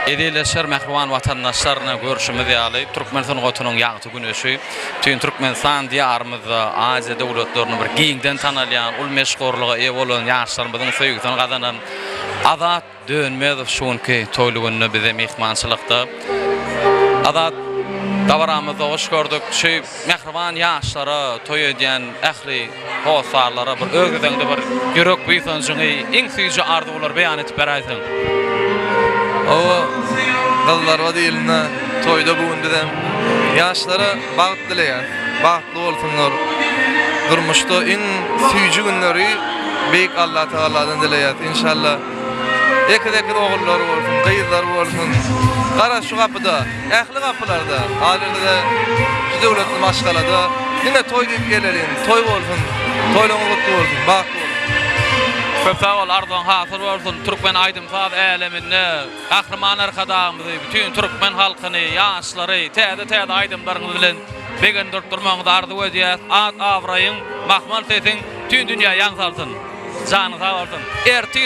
Edeleşer mehriban vatandaşlarına görüşümüz ýaly Türkmenistan gotunyň ýagty günöşi tüýün Türkmenistan diýarymyzda Aziýa döwletlerini bir giňden tanalýan, ul meşgorlyga eýe bolan ýaşlarymyzyň söýgüsini gazanan Azat Dönmezow şonki toýlugyny bize mehmançylykda Azat davaramyzda hoş gördük. Şu mehriban ýaşlara toý edýän ähli howsarlara bir öňüňde bir ýürek büýsençiňi iň süýji arzuwlar beýan etip berýärsiň. O gallarga diýilne toýda bugün bizem ýaşlara bagyt dileýär. Bagtly bolsunlar. Durmuşda iň süýji günleri beýik Allah Taala'dan dileýär. İnşallah ekideki ogullar bolsun, gyzlar bolsun. Gara şu kapıda, ähli kapılarda, halinde şu döwletli maşgalada ýene toý diýip gelerin, toý bolsun, toýlaryň gutly bolsun, bagtly bolsun. Köp sağ ol, arzuň hasyl bolsun. Türkmen aýdymsaz äleminde gahryman arkadaşymyzy, bütün Türkmen halkyny, ýaşlary, täze aýdymlaryňyz bilen begen durturmagyňyzy arzu edýär. At awraýyň, mahmal sesin tüm dünýä ýaňsalsyn. Jany sağ bolsun. Erti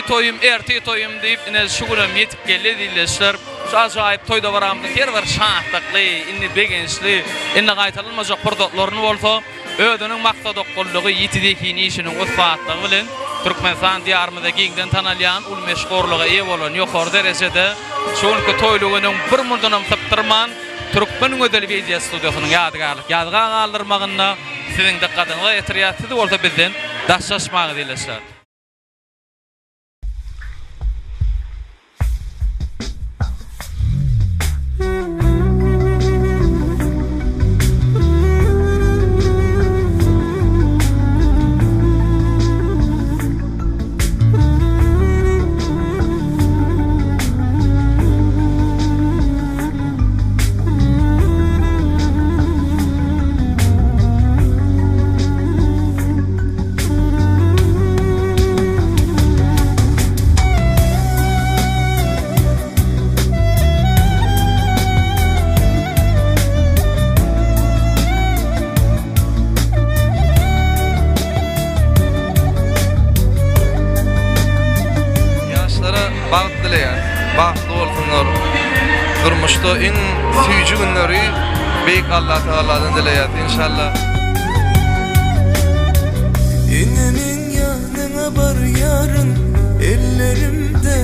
toýum diýip ine şu günem ýetip geldi diýleşler. Şaşaýyp toýda baramdy. Her bir şahtykly, inni begençli, inni gaýtalynmajak purdotlaryny bolsa, ödüniň maksady gollugy ýetideki işiniň usbatlygy bilen Türkmenistan diýarymyzda giňden tanalýan, ul meşgorlyga eýe bolan ýokary derejede şonky toýlugynyň bir murdanam tapdyrman Türkmen Özel Video Studiýasynyň ýadgarlyk galdyrmagyna siziň dikkatyňizi ýetirýärsiz bolsa bizden daşlaşmagy diýleşler. Bagyt dileýär. Bagtly bolsunlar. Durmuşda iň süýji günleri beýik Allah Taala'dan dileýär. İnşallah. Enenin yanına bar yarın ellerimde